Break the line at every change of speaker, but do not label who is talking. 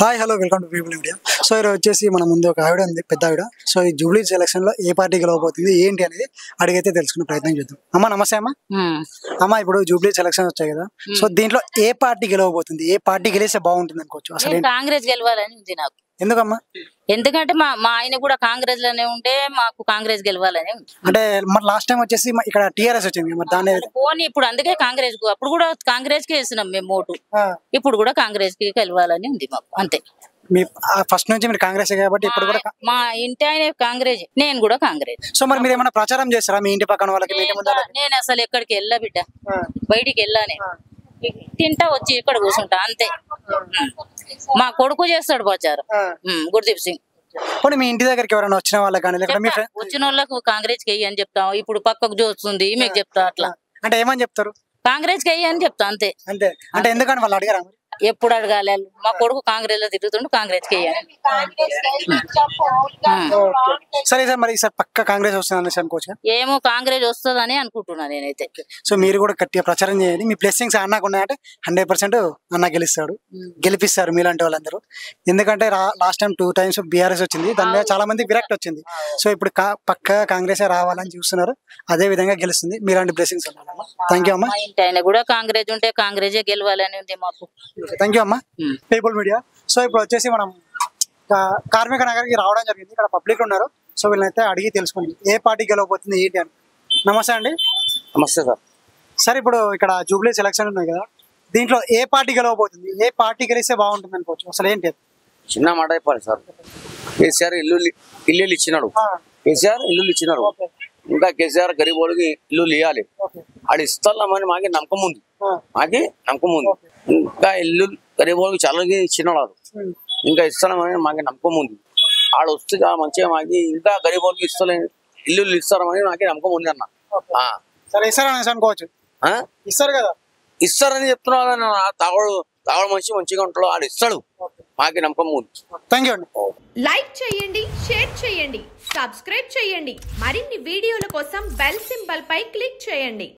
Hi hello welcome to people media. So ఈరోజు వచ్చేసి మన ముందు ఒక ఆవిడ ఉంది, పెద్ద ఆవిడ. సో ఈ జూబ్లీ సెలక్షన్ లో ఏ పార్టీ గెలవబోతుంది ఏంటి అనేది అడిగైతే తెలుసుకునే ప్రయత్నం చేద్దాం. అమ్మ నమస్తే అమ్మ. అమ్మ ఇప్పుడు జూబ్లీ సెలక్షన్ వచ్చాయి కదా, సో దీంట్లో ఏ పార్టీ గెలవబోతుంది, ఏ పార్టీ గెలిస్తే బాగుంటుంది అనుకోవచ్చు? అసలు
కాంగ్రెస్ గెలవాలని ఉంది నాకు.
ఎందుకమ్మా?
ఎందుకంటే మా ఆయన కూడా కాంగ్రెస్ లోనే ఉంటే మాకు కాంగ్రెస్ గెలవాలని ఉంది.
అంటే మరి లాస్ట్ టైం వచ్చేసి ఇక్కడ టీఆర్ఎస్ వచ్చింది, మరి దాని
పోనీ ఇప్పుడు అందుకే కాంగ్రెస్ కు అప్పుడు కూడా కాంగ్రెస్ కి వేసినాం మేము ఓటు, ఇప్పుడు కూడా కాంగ్రెస్ కి గెలవాలని ఉంది మాకు, అంతే.
మీ ఫస్ట్ నుంచి మీరు కాంగ్రెస్ కాబట్టి ఇప్పుడు కూడా
మా ఇంటి ఆయన కాంగ్రెస్, నేను కూడా కాంగ్రెస్.
సో మరి మీరు ఏమైనా ప్రచారం చేస్తారా మీ ఇంటి పక్కన వాళ్ళకి?
నేను అసలు ఎక్కడికి వెళ్ళా బిడ్డ, బయటికి వెళ్ళానే, తింటా వచ్చి ఇక్కడ కూర్చుంటా అంతే. మా కొడుకు చేస్తాడు ప్రచారం, గుర్దీప్ సింగ్.
పోనీ మీ ఇంటి దగ్గరికి ఎవరైనా వచ్చిన వాళ్ళకి కానీ
వచ్చిన వాళ్ళకు కాంగ్రెస్ కి వెయ్యి అని చెప్తాం, ఇప్పుడు పక్కకు చూస్తుంది మీకు చెప్తా అట్లా.
అంటే ఏమని చెప్తారు?
కాంగ్రెస్ కి వెయ్యి అని చెప్తా అంతే.
అంతే అంటే ఎందుకని వాళ్ళు అడిగారా?
ఎప్పుడు అడగాలి? మా కొడుకు కాంగ్రెస్ లో తిరుగుతుండు, కాంగ్రెస్ కి
సరే సార్, మరి సార్ పక్క కాంగ్రెస్ వస్తుంది అనేసి అనుకోవచ్చు?
ఏమో కాంగ్రెస్ వస్తుందని అనుకుంటున్నా నేనైతే.
సో మీరు కూడా గట్టిగా ప్రచారం చేయండి. మీ బ్లెస్సింగ్స్ అన్నకు ఉన్నాయంటే 100% అన్న గెలుస్తాడు, గెలిపిస్తారు మీలాంటి వాళ్ళందరూ. ఎందుకంటే లాస్ట్ టైం 2 times బీఆర్ఎస్ వచ్చింది, దాని మీద చాలా మంది విరక్తి వచ్చింది. సో ఇప్పుడు పక్క కాంగ్రెస్ రావాలని చూస్తున్నారు, అదే విధంగా గెలుస్తుంది. మీలాంటి బ్లెస్సింగ్స్ ఉన్నాయమ్మా. థ్యాంక్ యూ అమ్మా.
ఇంటి ఆయన కూడా కాంగ్రెస్ ఉంటే కాంగ్రెస్ గెలవాలని ఉంది మాకు.
థ్యాంక్ యూ అమ్మా. People media. సో ఇప్పుడు వచ్చేసి మనం కార్మిక నగర్కి రావడం జరిగింది, ఇక్కడ పబ్లిక్ ఉన్నారు. సో వీళ్ళనైతే అడిగి తెలుసుకోండి ఏ పార్టీ గెలవబోతుంది ఏంటి అని. నమస్తే అండి.
నమస్తే సార్.
సార్ ఇప్పుడు ఇక్కడ జూబ్లీ సెలక్షన్ ఉన్నాయి కదా, దీంట్లో ఏ పార్టీ గెలవబోతుంది, ఏ పార్టీ గెలిస్తే బాగుంటుంది అనుకోవచ్చు? అసలు ఏంటి?
చిన్న మాట చెప్పాలి సార్. కేసీఆర్ ఇల్లు ఇచ్చినాడు, కేసీఆర్ ఇల్లు ఇచ్చినారు. ఇంకా కేసీఆర్ గరీబ్ వాళ్ళకి ఇల్లు ఇవ్వాలి, ఆడు ఇస్తామని మాకి నమ్మకం ఉంది, ఇంకా ఇల్లు గరీబ్ వాళ్ళకి చాలా ఇచ్చినాడు, ఇంకా ఇస్తామని మాకి నమ్మకం ఉంది. ఆడు వస్తే మంచిగా మాకి ఇంకా గరీబ్ వాళ్ళకి ఇల్లు ఇస్తారని మాకి నమ్మకం ఉంది అన్న.
సరే ఇస్తారని అనుకోవచ్చు? ఇస్తారు కదా,
ఇస్తారని చెప్తున్నాడు. తాగడు మంచిగా ఉంటాడు, ఆడు ఇస్తాడు, మాకి నమ్మకం ఉంది.
థ్యాంక్ యూ అండి.
లైక్ చేయండి, షేర్ చేయండి, సబ్స్క్రైబ్ చేయండి. మరిన్ని వీడియోల కోసం బెల్ సింబల్ పై క్లిక్ చేయండి.